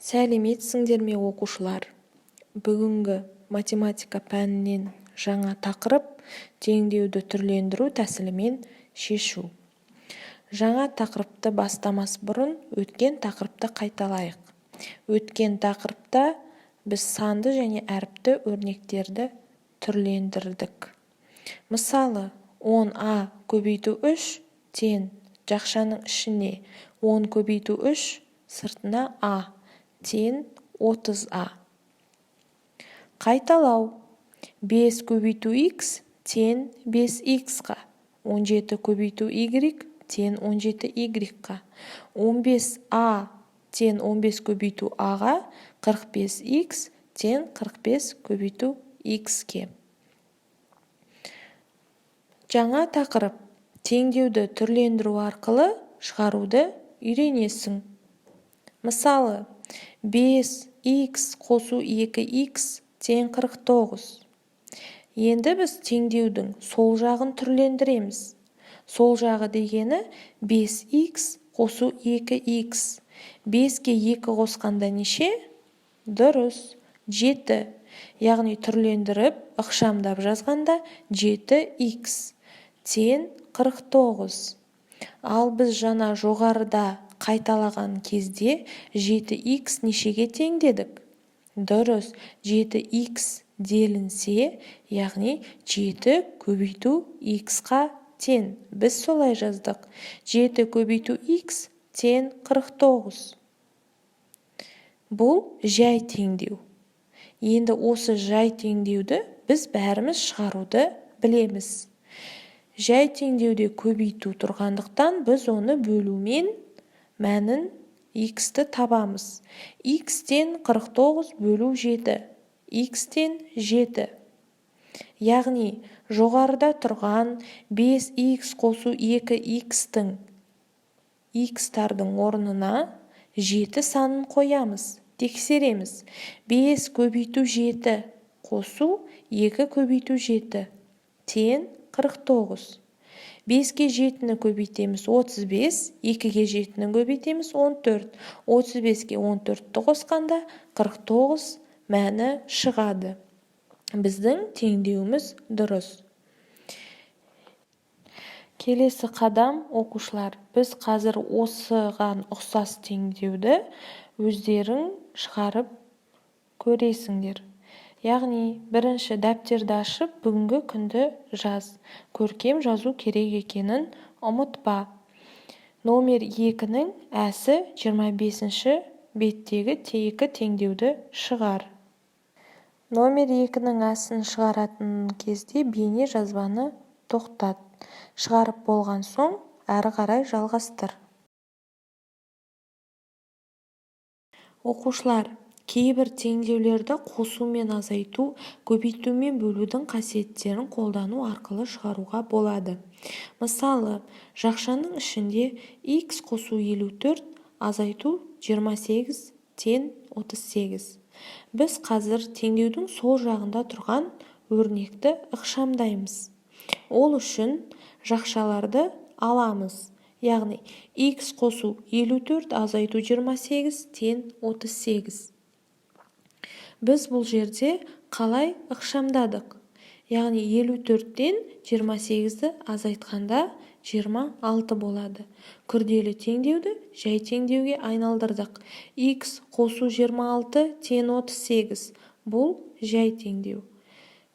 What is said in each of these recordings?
Сәлеметсіңдер ме оқушылар? Бүгінгі математика пәнінен жаңа тақырып теңдеуді түрлендіру тәсілімен шешу. Жаңа тақырыпты бастамас бұрын өткен тақырыпты қайталайық. Өткен тақырыпта біз санды және әріпті өрнектерді түрлендірдік. Мысалы, 10а көбейту 3 тең жақшаның ішіне 10 көбейту 3 сыртына а тең 30а. Қайталау. 5 көбейту x тең 5x-қа. 17 көбейту y тең 17y-қа. 15a тең 15 көбейту a-ға. 45x тең 45 көбейту x-ке. Жаңа тақырып. Теңдеуді түрлендіру арқылы шығаруды үйренесің. Мысалы, 5x қосу 2x тең 49. Енді біз теңдеудің сол жағын түрлендіреміз. Сол жағы дегені 5x қосу 2x. 5-ке 2 қосқанда неше? Дұрыс, 7. Яғни түрлендіріп, ықшамдап жазғанда 7x тең 49. Ал біз жаңа жоғарыда қайталаған кезде 7x нешеге тең дедік? Дұрыс, 7x делінсе, яғни 7 көбейту x-қа тең. Біз солай жаздық. 7 көбейту x тең 49. Бұл жай теңдеу. Енді осы жай теңдеуді біз бәріміз шығаруды білеміз. Жай теңдеуде көбейту тұрғандықтан біз оны бөлумен мәнін x-ті табамыз. X тең 49 бөлу 7. X тең 7. Яғни жоғарыда тұрған 5x қосу 2x-тің x-тардың орнына 7 санын қоямыз. Тексереміз. 5 көбейту 7 қосу 2 көбейту 7 тең 49. 5-ке 7-ні көбейтеміз 35, 2-ге 7-ні көбейтеміз 14. 35-ке 14-ті қосқанда 49 мәні шығады. Біздің теңдеуіміз дұрыс. Келесі қадам оқушылар. Біз қазір осыған ұқсас теңдеуді өздерің шығарып көресіңдер. Яғни, бірінші дәптерді ашып, бүгінгі күнді жаз. Көркем жазу керек екенін ұмытпа. Номер 2-нің әсі 25-ші беттегі екі теңдеуді шығар. Номер 2-нің әсін шығаратын кезде бейне жазбаны тоқтат. Шығарып болған соң, әрі қарай жалғастыр. Оқушылар, кейбір теңдеулерді қосу мен азайту, көбейту мен бөлудің қасиеттерін қолдану арқылы шығаруға болады. Мысалы, жақшаның ішінде x қосу 54, азайту 28 тең 38. Біз қазір теңдеудің сол жағында тұрған өрнекті ықшамдаймыз. Ол үшін жақшаларды аламыз. Яғни, x қосу 54, азайту 28 тең 38. Біз бұл жерде қалай ықшамдадық? Яғни 54-тен 28-ді азайтқанда 26 болады. Күрделі теңдеуді жай теңдеуге айналдырдық. X қосу 26 тең 38. Бұл жай теңдеу.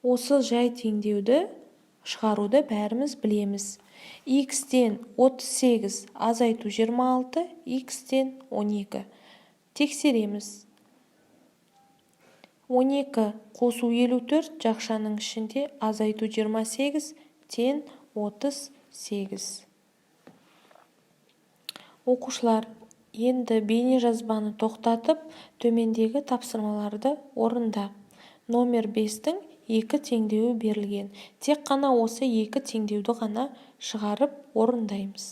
Осы жай теңдеуді шығаруды бәріміз білеміз. X тен 38 азайту 26, x тен 12. Тексереміз. 12 қосу 54 жақшаның ішінде азайту 28 тең 38. Оқушылар, енді бейне жазбаны тоқтатып, төмендегі тапсырмаларды орында. Номер 5-тің 2 теңдеуі берілген. Тек қана осы 2 теңдеуді ғана шығарып орындаймыз.